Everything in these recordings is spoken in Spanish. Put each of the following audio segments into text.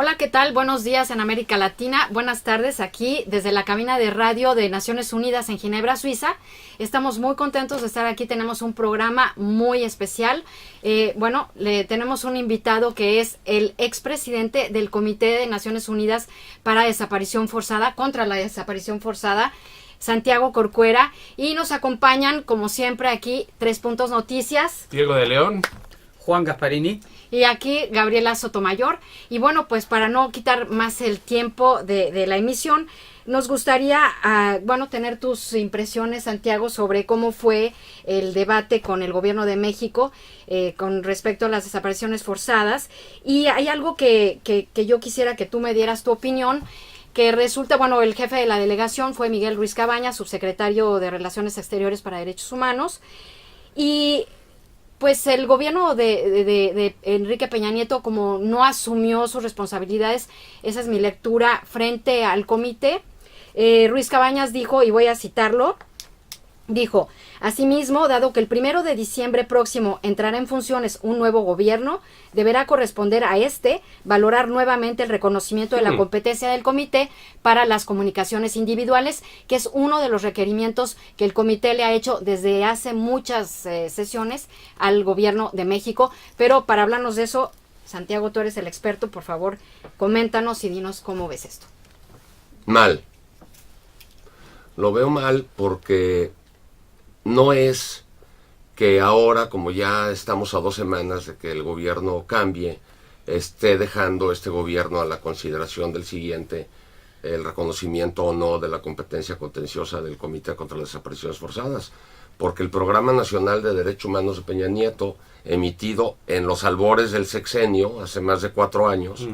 Hola, ¿qué tal? Buenos días en América Latina. Buenas tardes aquí desde la cabina de radio de Naciones Unidas en Ginebra, Suiza. Estamos muy contentos de estar aquí. Tenemos un programa muy especial. Tenemos un invitado que es el expresidente del Comité de Naciones Unidas para Desaparición Forzada, contra la desaparición forzada, Santiago Corcuera. Y nos acompañan, como siempre, aquí 3 Puntos Noticias. Diego de León. Juan Gasparini. Y aquí Gabriela Sotomayor. Y bueno, pues para no quitar más el tiempo de la emisión, nos gustaría, tener tus impresiones, Santiago, sobre cómo fue el debate con el gobierno de México con respecto a las desapariciones forzadas. Y hay algo que yo quisiera que tú me dieras tu opinión, que resulta, el jefe de la delegación fue Miguel Ruiz Cabañas, subsecretario de Relaciones Exteriores para Derechos Humanos. Y pues el gobierno de Enrique Peña Nieto, como no asumió sus responsabilidades, esa es mi lectura, frente al comité. Ruiz Cabañas dijo, y voy a citarlo, dijo: asimismo, dado que el 1 de diciembre próximo entrará en funciones un nuevo gobierno, deberá corresponder a valorar nuevamente el reconocimiento de la competencia del comité para las comunicaciones individuales, que es uno de los requerimientos que el comité le ha hecho desde hace muchas sesiones al gobierno de México. Pero para hablarnos de eso, Santiago, tú eres el experto, por favor, coméntanos y dinos cómo ves esto. Mal. Lo veo mal porque no es que ahora, como ya estamos a 2 semanas de que el gobierno cambie, esté dejando este gobierno a la consideración del siguiente el reconocimiento o no de la competencia contenciosa del Comité contra las Desapariciones Forzadas, porque el Programa Nacional de Derechos Humanos de Peña Nieto, emitido en los albores del sexenio, hace más de 4 años,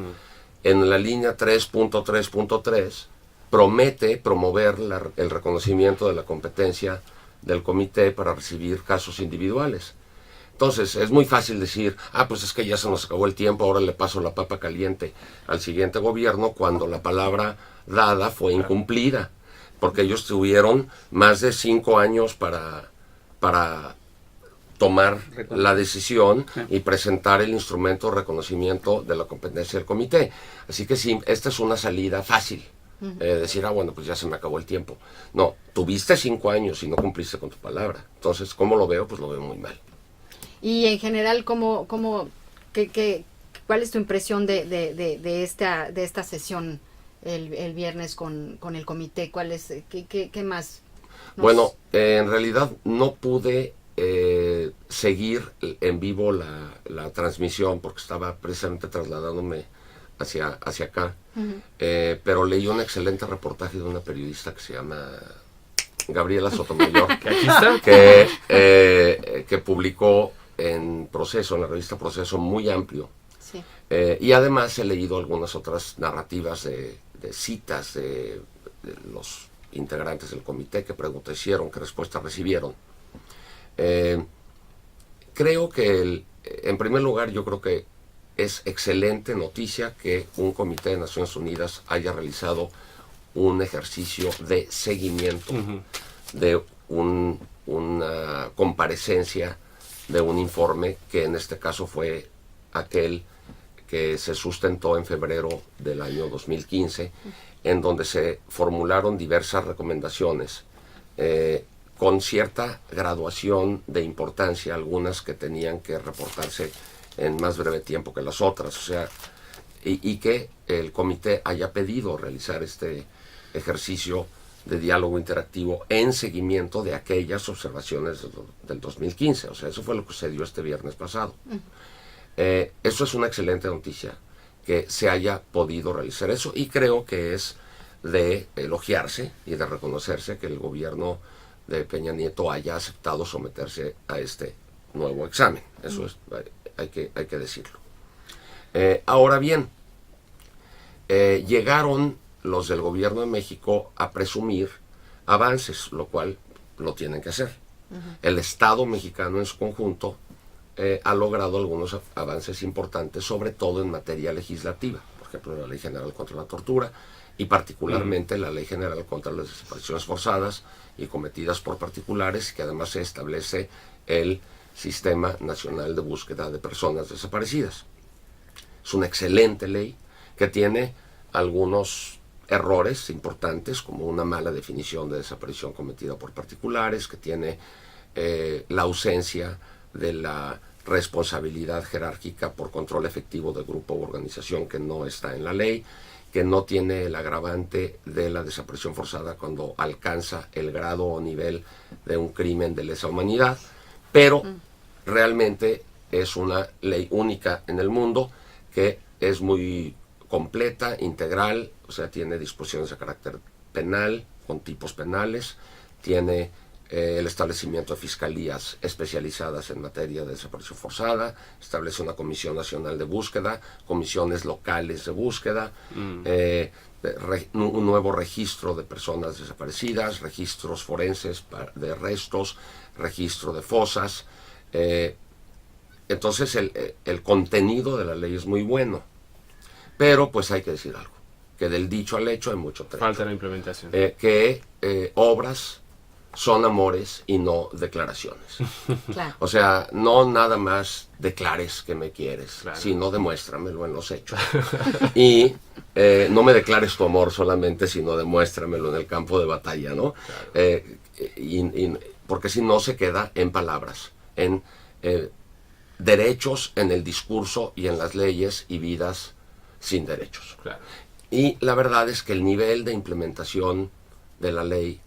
en la línea 3.3.3, promete promover el reconocimiento de la competencia del comité para recibir casos individuales. Entonces, es muy fácil decir, pues es que ya se nos acabó el tiempo, ahora le paso la papa caliente al siguiente gobierno, cuando la palabra dada fue incumplida, porque ellos tuvieron más de 5 años para tomar la decisión y presentar el instrumento de reconocimiento de la competencia del comité. Así que sí, esta es una salida fácil. Decir, pues ya se me acabó el tiempo. No, tuviste 5 años y no cumpliste con tu palabra. Entonces, ¿cómo lo veo? Pues lo veo muy mal. Y en general, ¿cuál es tu impresión de esta sesión el viernes con el comité? ¿Qué más? En realidad no pude seguir en vivo la transmisión porque estaba precisamente trasladándome hacia acá. Pero leí un excelente reportaje de una periodista que se llama Gabriela Sotomayor, que publicó en Proceso, en la revista Proceso, muy amplio. Sí. Y además he leído algunas otras narrativas de citas de los integrantes del comité, qué preguntas hicieron, qué respuestas recibieron. Creo que, en primer lugar, yo creo que es excelente noticia que un comité de Naciones Unidas haya realizado un ejercicio de seguimiento de una comparecencia de un informe que en este caso fue aquel que se sustentó en febrero del año 2015, en donde se formularon diversas recomendaciones con cierta graduación de importancia, algunas que tenían que reportarse en más breve tiempo que las otras, y que el comité haya pedido realizar este ejercicio de diálogo interactivo en seguimiento de aquellas observaciones del 2015. Eso fue lo que se dio este viernes pasado. Eso es una excelente noticia, que se haya podido realizar eso, y creo que es de elogiarse y de reconocerse que el gobierno de Peña Nieto haya aceptado someterse a este nuevo examen. Eso es, hay que decirlo. Ahora bien, llegaron los del gobierno de México a presumir avances, lo cual lo tienen que hacer. El Estado mexicano en su conjunto ha logrado algunos avances importantes, sobre todo en materia legislativa, por ejemplo la Ley General contra la Tortura y particularmente la Ley General contra las Desapariciones Forzadas y cometidas por particulares, que además se establece el Sistema Nacional de Búsqueda de Personas Desaparecidas. Es una excelente ley que tiene algunos errores importantes, como una mala definición de desaparición cometida por particulares, que tiene la ausencia de la responsabilidad jerárquica por control efectivo de grupo o organización, que no está en la ley, que no tiene el agravante de la desaparición forzada cuando alcanza el grado o nivel de un crimen de lesa humanidad, pero realmente es una ley única en el mundo, que es muy completa, integral, o sea, tiene disposiciones de carácter penal, con tipos penales, tiene el establecimiento de fiscalías especializadas en materia de desaparición forzada, establece una comisión nacional de búsqueda, comisiones locales de búsqueda, un nuevo registro de personas desaparecidas, registros forenses de restos, registro de fosas. Entonces el contenido de la ley es muy bueno, pero pues hay que decir algo, que del dicho al hecho hay mucho trecho. Falta la implementación. Obras son amores y no declaraciones. Claro. O sea, no nada más declares que me quieres, claro, sino demuéstramelo en los hechos. Y no me declares tu amor solamente, sino demuéstramelo en el campo de batalla, ¿no? Claro. Porque si no se queda en palabras, en derechos en el discurso y en las leyes, y vidas sin derechos. Claro. Y la verdad es que el nivel de implementación de la ley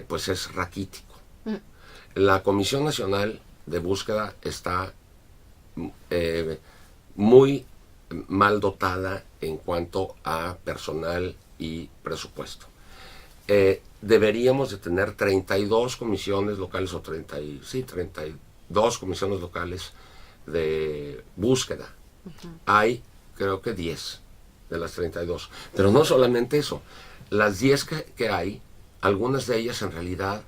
pues es raquítico. La Comisión Nacional de Búsqueda está muy mal dotada en cuanto a personal y presupuesto. Deberíamos de tener 32 comisiones locales, o 32 comisiones locales de búsqueda. Hay, creo que 10 de las 32. Pero no solamente eso, las 10 que hay, algunas de ellas en realidad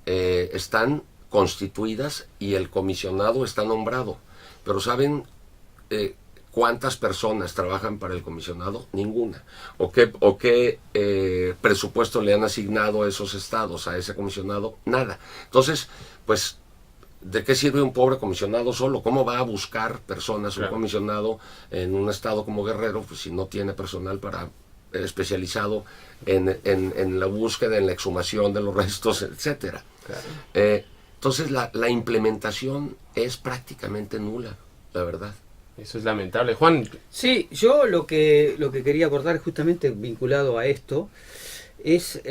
están constituidas y el comisionado está nombrado. Pero ¿saben cuántas personas trabajan para el comisionado? Ninguna. ¿O qué presupuesto le han asignado a esos estados, a ese comisionado? Nada. Entonces, pues, ¿de qué sirve un pobre comisionado solo? ¿Cómo va a buscar personas, claro, un comisionado en un estado como Guerrero, pues, si no tiene personal especializado en la búsqueda, en la exhumación de los restos, etcétera? Claro. Entonces la implementación es prácticamente nula, la verdad. Eso es lamentable. Juan. Sí, yo lo que quería acordar, justamente vinculado a esto, es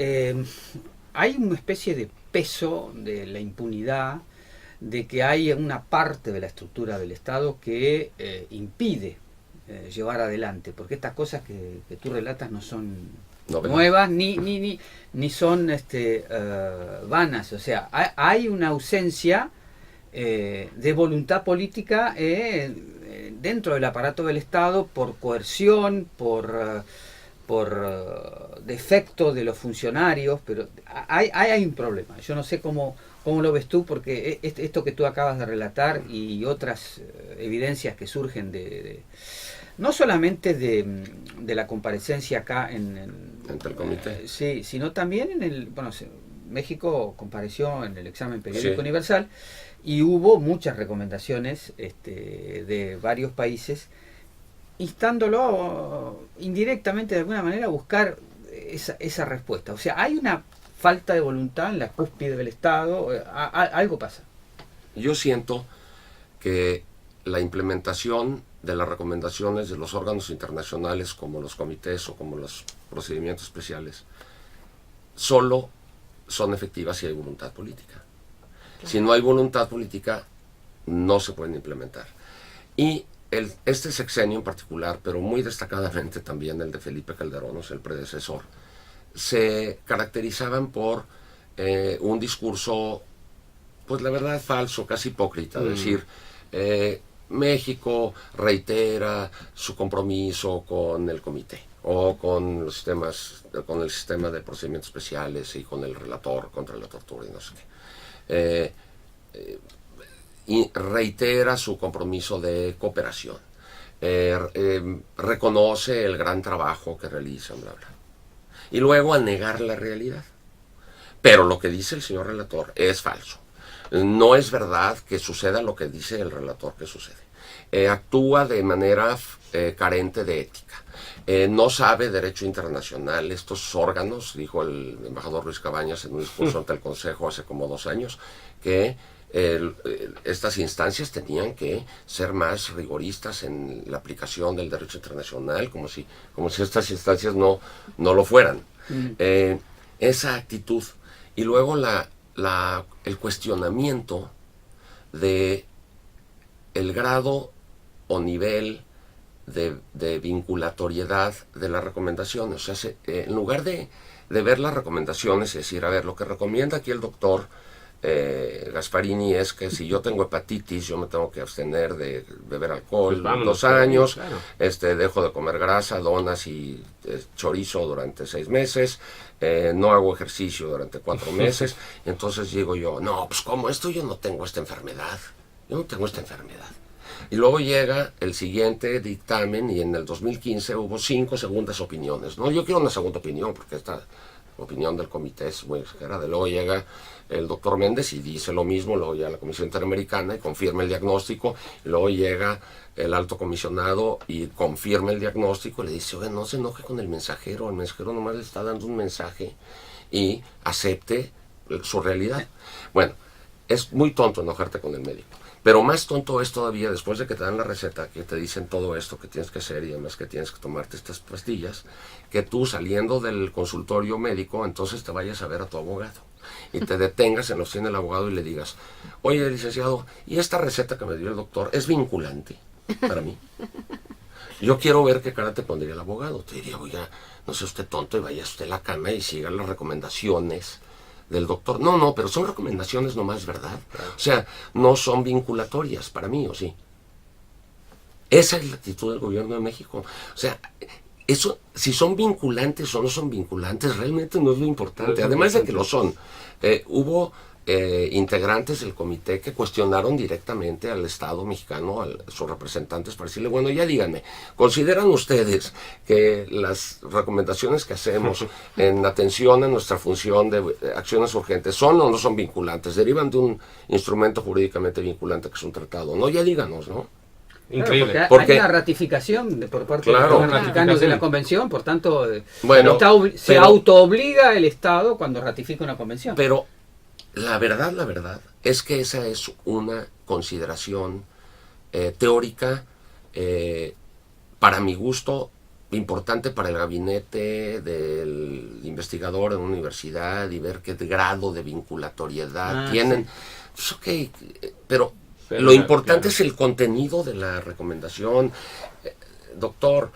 hay una especie de peso de la impunidad, de que hay una parte de la estructura del Estado que impide llevar adelante, porque estas cosas que tú relatas no son nuevas ni son vanas. O sea, hay una ausencia de voluntad política dentro del aparato del Estado, por coerción, por defecto de los funcionarios, pero hay un problema. Yo no sé cómo lo ves tú, porque esto que tú acabas de relatar y otras evidencias que surgen no solamente de la comparecencia acá ante el comité, sí, sino también México compareció en el examen periódico, sí, universal, y hubo muchas recomendaciones de varios países instándolo indirectamente de alguna manera a buscar esa respuesta. O sea, hay una falta de voluntad en la cúspide del Estado, algo pasa. Yo siento que la implementación de las recomendaciones de los órganos internacionales, como los comités o como los procedimientos especiales, solo son efectivas si hay voluntad política. Claro. Si no hay voluntad política, no se pueden implementar. Y este sexenio en particular, pero muy destacadamente también el de Felipe Calderón, o sea, el predecesor, se caracterizaban por un discurso, pues la verdad, falso, casi hipócrita, decir, México reitera su compromiso con el comité o con los sistemas, con el sistema de procedimientos especiales y con el relator contra la tortura y no sé qué. Y reitera su compromiso de cooperación, reconoce el gran trabajo que realizan, bla, bla. Y luego a negar la realidad. Pero lo que dice el señor relator es falso. No es verdad que suceda lo que dice el relator que sucede. Actúa de manera carente de ética. No sabe derecho internacional. Estos órganos, dijo el embajador Luis Cabañas en un discurso ante el Consejo hace como 2 años, que estas instancias tenían que ser más rigoristas en la aplicación del derecho internacional, como si estas instancias no lo fueran. Esa actitud. Y luego el cuestionamiento de el grado o nivel de vinculatoriedad de las recomendaciones. O sea, en lugar de ver las recomendaciones y decir, a ver, lo que recomienda aquí el doctor Gasparini es que si yo tengo hepatitis, yo me tengo que abstener de beber alcohol Pues vámonos, 2 años, claro. Dejo de comer grasa, donas y chorizo durante 6 meses, no hago ejercicio durante 4 meses. Entonces digo yo, no, pues ¿cómo esto? Yo no tengo esta enfermedad. Y luego llega el siguiente dictamen y en el 2015 hubo 5 segundas opiniones. No, yo quiero una segunda opinión porque esta opinión del comité es muy exagerada. Luego llega el doctor Méndez y dice lo mismo, luego llega la Comisión Interamericana y confirma el diagnóstico, y luego llega el alto comisionado y confirma el diagnóstico y le dice, oye, no se enoje con el mensajero nomás le está dando un mensaje y acepte su realidad. Bueno, es muy tonto enojarte con el médico. Pero más tonto es todavía después de que te dan la receta, que te dicen todo esto que tienes que hacer y además que tienes que tomarte estas pastillas, que tú saliendo del consultorio médico entonces te vayas a ver a tu abogado y te detengas en la oficina del abogado y le digas, oye, licenciado, ¿y esta receta que me dio el doctor es vinculante para mí? Yo quiero ver qué cara te pondría el abogado. Te diría, oiga, no sea usted tonto y vaya usted a la cama y siga las recomendaciones del doctor. No, pero son recomendaciones nomás, ¿verdad? Claro. O sea, no son vinculatorias para mí, ¿o sí? Esa es la actitud del gobierno de México. O sea, eso, si son vinculantes o no son vinculantes, realmente no es lo importante. Además de que lo son. Hubo integrantes del comité que cuestionaron directamente al Estado mexicano, a sus representantes, para decirle, bueno, ya díganme, ¿consideran ustedes que las recomendaciones que hacemos en atención a nuestra función de acciones urgentes son o no son vinculantes? Derivan de un instrumento jurídicamente vinculante que es un tratado, ¿no? Ya díganos, ¿no? Increíble. Claro, porque hay una ratificación por parte de claro, los ratificanos de la convención, por tanto, bueno, se autoobliga el Estado cuando ratifica una convención. Pero la verdad es que esa es una consideración teórica, para mi gusto, importante para el gabinete del investigador en una universidad y ver qué grado de vinculatoriedad tienen. Sí. Pues pero lo importante es el contenido de la recomendación. Doctor,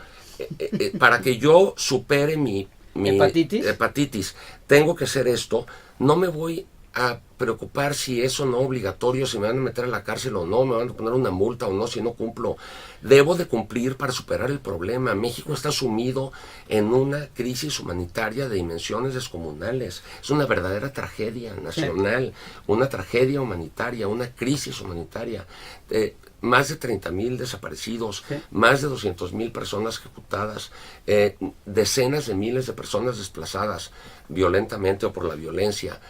para que yo supere mi hepatitis, tengo que hacer esto. No me voy a preocupar si eso no es obligatorio, si me van a meter a la cárcel o no, me van a poner una multa o no si no cumplo. Debo de cumplir para superar el problema. México está sumido en una crisis humanitaria de dimensiones descomunales. Es una verdadera tragedia nacional, una tragedia humanitaria, una crisis humanitaria. Más de 30,000 desaparecidos, más de 200,000 personas ejecutadas, decenas de miles de personas desplazadas violentamente o por la violencia,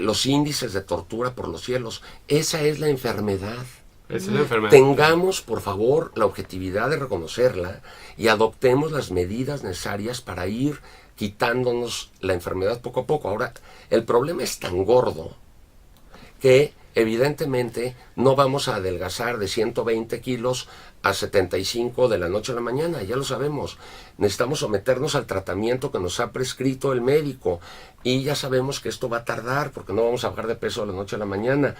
los índices de tortura por los cielos. Esa es la enfermedad. Esa es la enfermedad. Tengamos, por favor, la objetividad de reconocerla y adoptemos las medidas necesarias para ir quitándonos la enfermedad poco a poco. Ahora, el problema es tan gordo que evidentemente no vamos a adelgazar de 120 kilos a 75 de la noche a la mañana, ya lo sabemos. Necesitamos someternos al tratamiento que nos ha prescrito el médico y ya sabemos que esto va a tardar porque no vamos a bajar de peso de la noche a la mañana.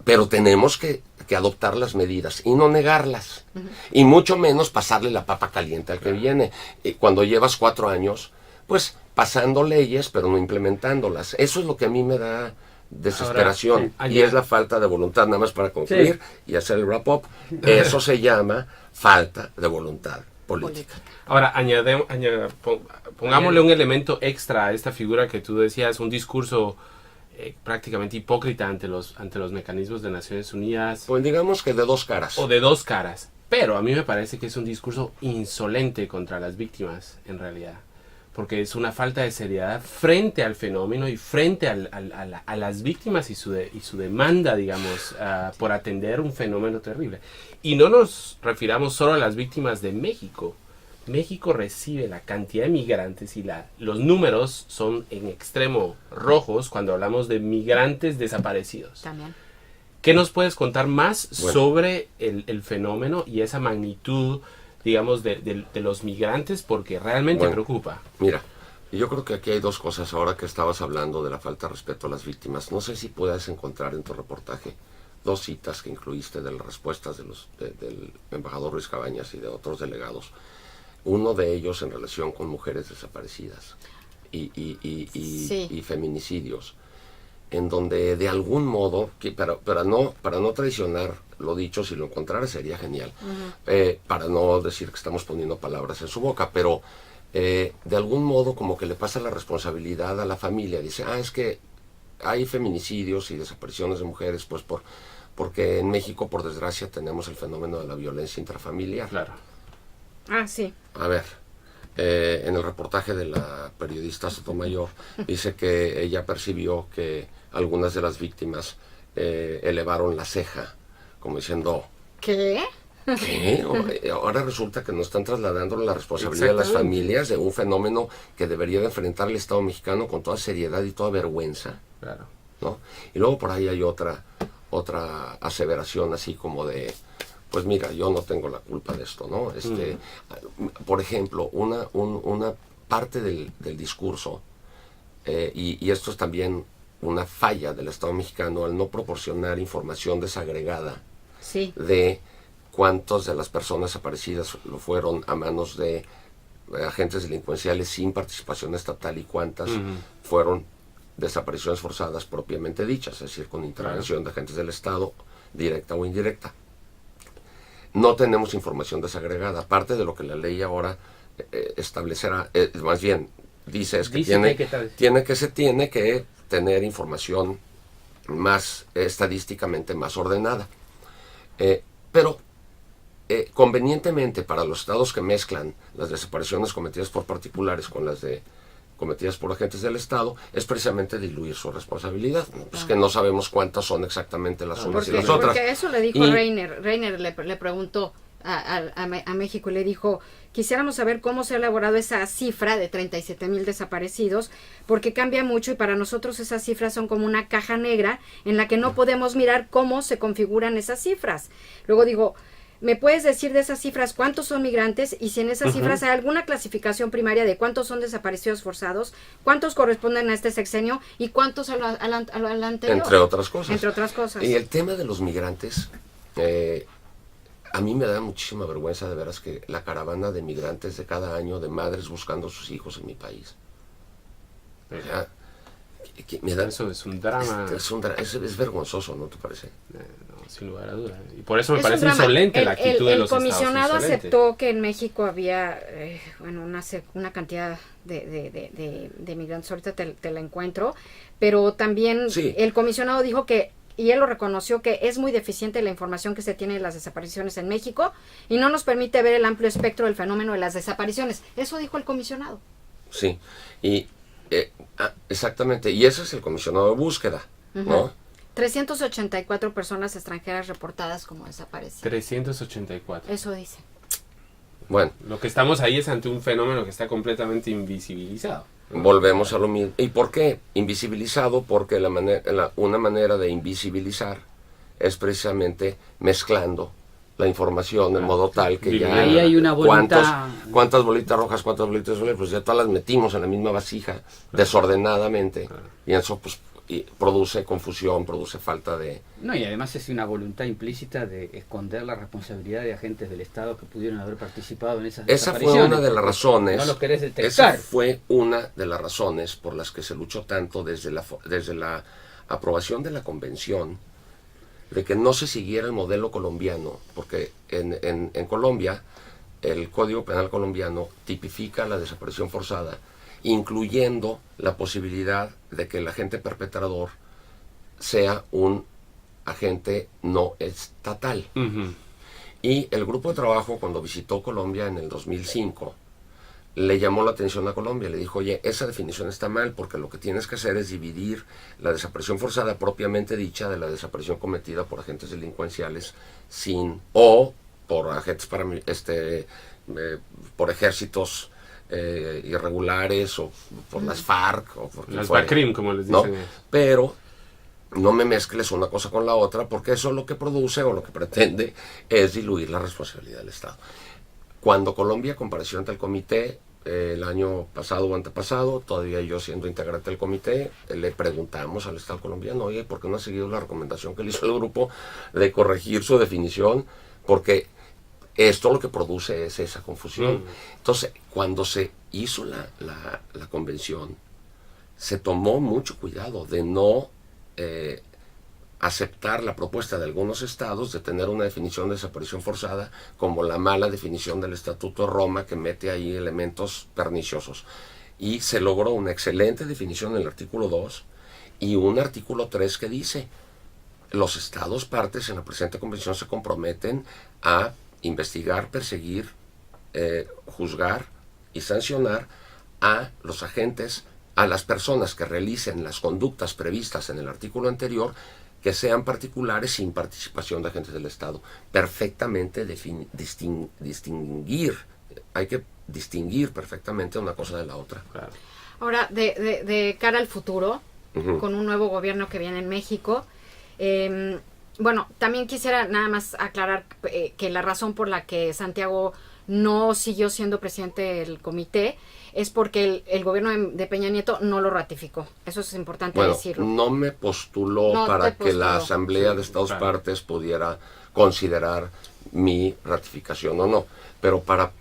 Pero tenemos que adoptar las medidas y no negarlas. Y mucho menos pasarle la papa caliente al que viene. Cuando llevas 4 años, pues pasando leyes pero no implementándolas. Eso es lo que a mí me da desesperación. Ahora, y es la falta de voluntad, nada más para concluir y hacer el wrap-up. Eso se llama falta de voluntad política. Ahora, pongámosle un elemento extra a esta figura que tú decías, un discurso prácticamente hipócrita ante los mecanismos de Naciones Unidas. Pues digamos que de 2 caras. O de 2 caras. Pero a mí me parece que es un discurso insolente contra las víctimas, en realidad. Porque es una falta de seriedad frente al fenómeno y frente a las víctimas y su demanda, digamos, por atender un fenómeno terrible. Y no nos refiramos solo a las víctimas de México, México recibe la cantidad de migrantes y los números son en extremo rojos cuando hablamos de migrantes desaparecidos. También. ¿Qué nos puedes contar más Bueno. sobre el fenómeno y esa magnitud, digamos, de los migrantes? Porque realmente Bueno. preocupa. Mira, yo creo que aquí hay dos cosas. Ahora que estabas hablando de la falta de respeto a las víctimas, no sé si puedas encontrar en tu reportaje dos citas que incluiste de las respuestas del embajador Ruiz Cabañas y de otros delegados. Uno de ellos en relación con mujeres desaparecidas Sí. y feminicidios, en donde de algún modo, para no traicionar lo dicho, si lo encontrara sería genial, para no decir que estamos poniendo palabras en su boca, pero de algún modo como que le pasa la responsabilidad a la familia. Dice, es que hay feminicidios y desapariciones de mujeres, pues porque en México, por desgracia, tenemos el fenómeno de la violencia intrafamiliar. Claro. Sí. A ver, en el reportaje de la periodista Sotomayor dice que ella percibió que algunas de las víctimas elevaron la ceja, como diciendo, ¿Qué? ¿qué? Ahora resulta que nos están trasladando la responsabilidad de las Exactamente. familias de un fenómeno que debería de enfrentar el Estado mexicano con toda seriedad y toda vergüenza, Claro. ¿no? Y luego por ahí hay otra aseveración así como de, pues mira, yo no tengo la culpa de esto, ¿no? Por ejemplo, una parte del discurso, y esto es también una falla del Estado mexicano al no proporcionar información desagregada Sí. de cuántas de las personas desaparecidas lo fueron a manos de agentes delincuenciales sin participación estatal y cuántas fueron desapariciones forzadas propiamente dichas, es decir, con intervención de agentes del Estado, directa o indirecta. No tenemos información desagregada. Parte de lo que la ley ahora establecerá, más bien dice, es que se tiene que tener información más estadísticamente más ordenada. Pero convenientemente para los estados que mezclan las desapariciones cometidas por particulares con las cometidas por agentes del Estado, es precisamente diluir su responsabilidad. Pues que no sabemos cuántas son exactamente las unas y las otras. Porque eso le dijo Reiner. Reiner le preguntó a México y le dijo, quisiéramos saber cómo se ha elaborado esa cifra de 37,000 desaparecidos, porque cambia mucho y para nosotros esas cifras son como una caja negra en la que no podemos mirar cómo se configuran esas cifras. Luego digo, ¿me puedes decir de esas cifras cuántos son migrantes y si en esas cifras hay alguna clasificación primaria de cuántos son desaparecidos forzados, cuántos corresponden a este sexenio y cuántos al anterior? Entre otras cosas. Entre otras cosas. Y el tema de los migrantes, a mí me da muchísima vergüenza de veras que la caravana de migrantes de cada año, de madres buscando a sus hijos en mi país. O sea, me da, Eso es un drama. Es vergonzoso, ¿no te parece? No, sin lugar a dudas. Y por eso me Es un parece drama. insolente la actitud de los estados. El comisionado insolente. aceptó que en México había una cantidad de migrantes, ahorita te la encuentro, pero también Sí. el comisionado dijo que, y él lo reconoció, que es muy deficiente la información que se tiene de las desapariciones en México y no nos permite ver el amplio espectro del fenómeno de las desapariciones. Eso dijo el comisionado. Sí, y exactamente, y ese es el comisionado de búsqueda, ¿no? 384 personas extranjeras reportadas como desaparecidas. 384. Eso dice. Bueno, Lo que estamos ahí es ante un fenómeno que está completamente invisibilizado. volvemos a lo mismo. ¿Y por qué? Invisibilizado porque una manera de invisibilizar es precisamente mezclando la información de modo tal que ya... Ahí hay una voluntad. ¿Cuántas bolitas rojas, cuántas bolitas azules? Pues ya todas las metimos en la misma vasija desordenadamente y eso pues produce confusión, produce falta de... No, y además es una voluntad implícita de esconder la responsabilidad de agentes del Estado que pudieron haber participado en esas Esa fue desapariciones, una de las porque razones. No los querés Esa detectar. fue una de las razones por las que se luchó tanto desde la aprobación de la convención de que no se siguiera el modelo colombiano, porque en Colombia el Código Penal colombiano tipifica la desaparición forzada, incluyendo la posibilidad de que el agente perpetrador sea un agente no estatal. Ujú. Y el grupo de trabajo, cuando visitó Colombia en el 2005, le llamó la atención a Colombia. Le dijo, oye, esa definición está mal porque lo que tienes que hacer es dividir la desaparición forzada propiamente dicha de la desaparición cometida por agentes delincuenciales sin o por agentes por ejércitos irregulares o por las FARC o por las BACRIM, como les dicen, ¿no? Pero no me mezcles una cosa con la otra, porque eso lo que produce o lo que pretende es diluir la responsabilidad del Estado. Cuando Colombia compareció ante el comité el año pasado o antepasado, todavía yo siendo integrante del comité, le preguntamos al Estado colombiano, oye, ¿por qué no ha seguido la recomendación que le hizo el grupo de corregir su definición? Porque esto lo que produce es esa confusión. Entonces, cuando se hizo la convención, se tomó mucho cuidado de no aceptar la propuesta de algunos estados de tener una definición de desaparición forzada como la mala definición del Estatuto de Roma, que mete ahí elementos perniciosos. Y se logró una excelente definición en el artículo 2 y un artículo 3 que dice: los estados partes en la presente convención se comprometen a investigar, perseguir, juzgar y sancionar a los agentes, a las personas que realicen las conductas previstas en el artículo anterior, que sean particulares sin participación de agentes del Estado. Perfectamente distinguir, hay que distinguir perfectamente una cosa de la otra. Claro. Ahora, de cara al futuro, con un nuevo gobierno que viene en México, bueno, también quisiera nada más aclarar que la razón por la que Santiago no siguió siendo presidente del comité es porque el gobierno de Peña Nieto no lo ratificó. Eso es importante decirlo. No me postuló para que la Asamblea de Estados Partes pudiera considerar mi ratificación o no. Pero para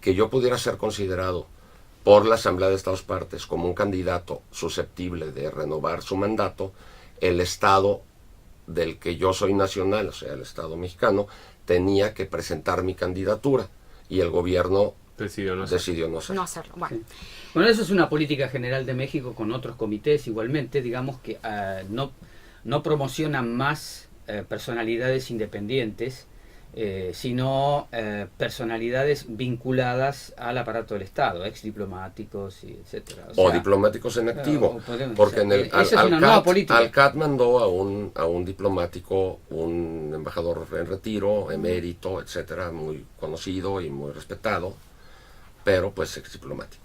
que yo pudiera ser considerado por la Asamblea de Estados Partes como un candidato susceptible de renovar su mandato, el Estado del que yo soy nacional, o sea, el Estado mexicano, tenía que presentar mi candidatura y el gobierno decidió no hacerlo. Bueno. Sí. Bueno, eso es una política general de México con otros comités igualmente, digamos que no promocionan más personalidades independientes, sino personalidades vinculadas al aparato del Estado, ex diplomáticos, y etcétera. O diplomáticos en activo, porque al CAT mandó a un diplomático, un embajador en retiro, emérito, etcétera, muy conocido y muy respetado, pero pues ex diplomático.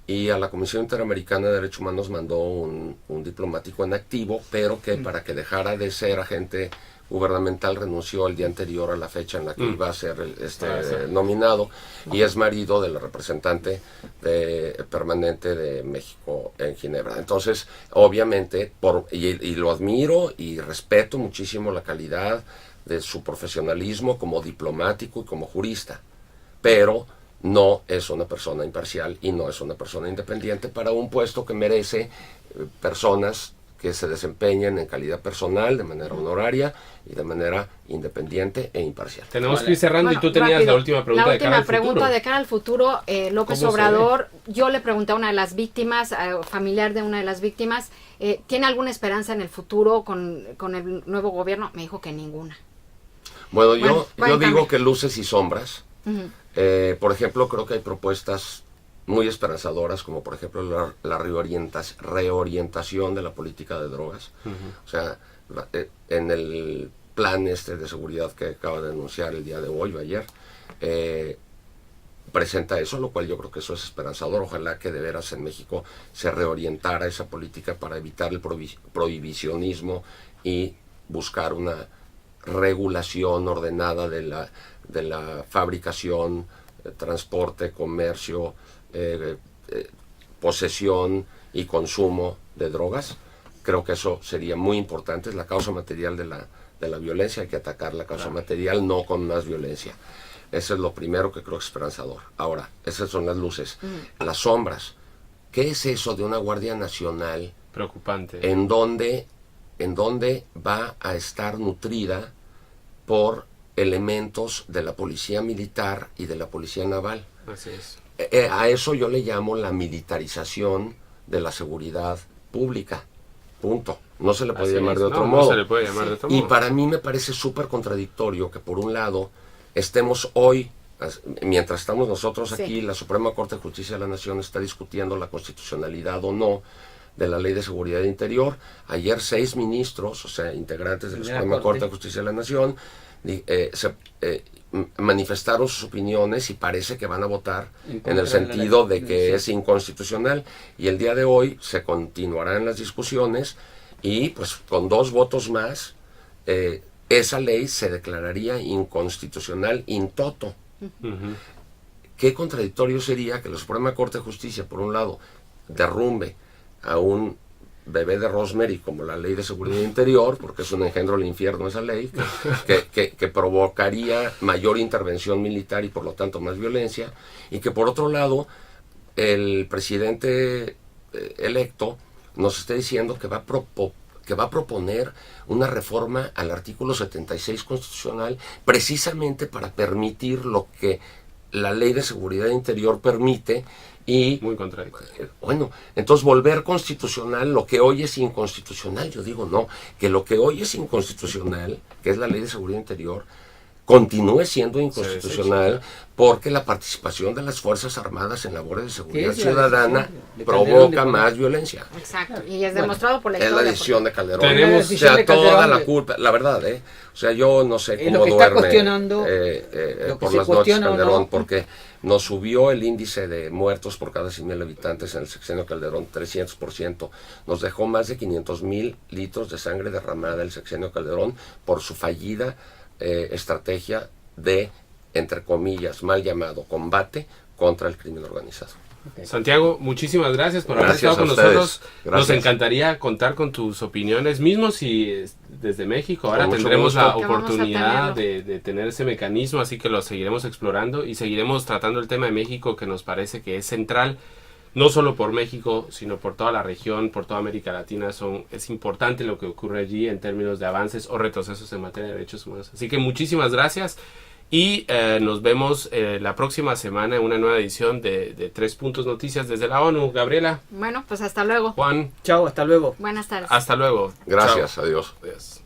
Y a la Comisión Interamericana de Derechos Humanos mandó un diplomático en activo, pero que para que dejara de ser agente gubernamental renunció el día anterior a la fecha en la que iba a ser nominado, y es marido de la representante permanente de México en Ginebra. Entonces, obviamente, y lo admiro y respeto muchísimo la calidad de su profesionalismo como diplomático y como jurista, pero no es una persona imparcial y no es una persona independiente para un puesto que merece personas que se desempeñen en calidad personal, de manera honoraria y de manera independiente e imparcial. Tenemos que ir cerrando, y tú tenías rápido, la última pregunta de cara al futuro. La última pregunta de cara al futuro. López Obrador, yo le pregunté a una de las víctimas, familiar de una de las víctimas, ¿tiene alguna esperanza en el futuro con el nuevo gobierno? Me dijo que ninguna. Bueno, yo digo que luces y sombras. Por ejemplo, creo que hay propuestas muy esperanzadoras, como por ejemplo la reorientación de la política de drogas. O sea, en el plan de seguridad que acaba de anunciar el día de hoy o ayer, presenta eso, lo cual yo creo que eso es esperanzador. Ojalá que de veras en México se reorientara esa política para evitar el prohibicionismo y buscar una regulación ordenada de la fabricación, transporte, comercio, posesión y consumo de drogas. Creo que eso sería muy importante. Es la causa material de la violencia. Hay que atacar la causa material, no con más violencia. Eso es lo primero que creo que es esperanzador. Ahora, esas son las luces. Las sombras. ¿Qué es eso de una Guardia Nacional? Preocupante. En donde va a estar nutrida por elementos de la policía militar y de la policía naval. Así es. A eso yo le llamo la militarización de la seguridad pública. Punto. No se le puede llamar de otro modo. No se le puede llamar de otro modo. Y para mí me parece súper contradictorio que por un lado estemos hoy, mientras estamos nosotros aquí, la Suprema Corte de Justicia de la Nación está discutiendo la constitucionalidad o no de la Ley de Seguridad Interior. Ayer 6 ministros, o sea, integrantes de la Suprema Corte de Justicia de la Nación, manifestaron sus opiniones y parece que van a votar En en el contra de la sentido ley. de que Sí. es inconstitucional, y el día de hoy se continuarán las discusiones y pues con 2 votos más esa ley se declararía inconstitucional in toto. Ujú. Qué contradictorio sería que la Suprema Corte de Justicia, por un lado, derrumbe a un bebé de Rosemary como la Ley de Seguridad Interior, porque es un engendro del infierno esa ley, que provocaría mayor intervención militar y por lo tanto más violencia, y que por otro lado el presidente electo nos esté diciendo que va a proponer una reforma al artículo 76 constitucional precisamente para permitir lo que la Ley de Seguridad Interior permite. Y Muy contradictorio. bueno, entonces volver constitucional lo que hoy es inconstitucional. Yo digo no, que lo que hoy es inconstitucional, que es la Ley de Seguridad Interior, continúe siendo inconstitucional porque la participación de las Fuerzas Armadas en labores de seguridad es la ciudadana decisión de Calderón de provoca poner- más violencia. Exacto, y es Bueno, demostrado por la Es historia. la decisión de Calderón. Tenemos- La O decisión sea, de toda Calderón la de- culpa, la verdad, O sea, yo no sé lo cómo que está duerme cuestionando, lo que por se las noches cuestiona o Calderón, no. porque nos subió el índice de muertos por cada 100,000 habitantes en el sexenio Calderón 300%. Nos dejó más de 500,000 litros de sangre derramada el sexenio Calderón por su fallida estrategia de, entre comillas, mal llamado combate contra el crimen organizado. Santiago, muchísimas gracias por haber Gracias estado con a ustedes. nosotros. Nos Gracias. encantaría contar con tus opiniones, mismo si desde México. Ahora Con mucho tendremos la gusto. Que vamos a oportunidad tenerlo. de tener ese mecanismo, así que lo seguiremos explorando y seguiremos tratando el tema de México, que nos parece que es central, no solo por México, sino por toda la región, por toda América Latina. Es importante lo que ocurre allí en términos de avances o retrocesos en materia de derechos humanos. Así que muchísimas gracias. Y nos vemos la próxima semana en una nueva edición de 3 Puntos Noticias desde la ONU. Gabriela, Bueno, pues hasta luego. Juan, Chao, hasta luego. Buenas tardes. hasta luego. Gracias, Chao. adiós. Adiós.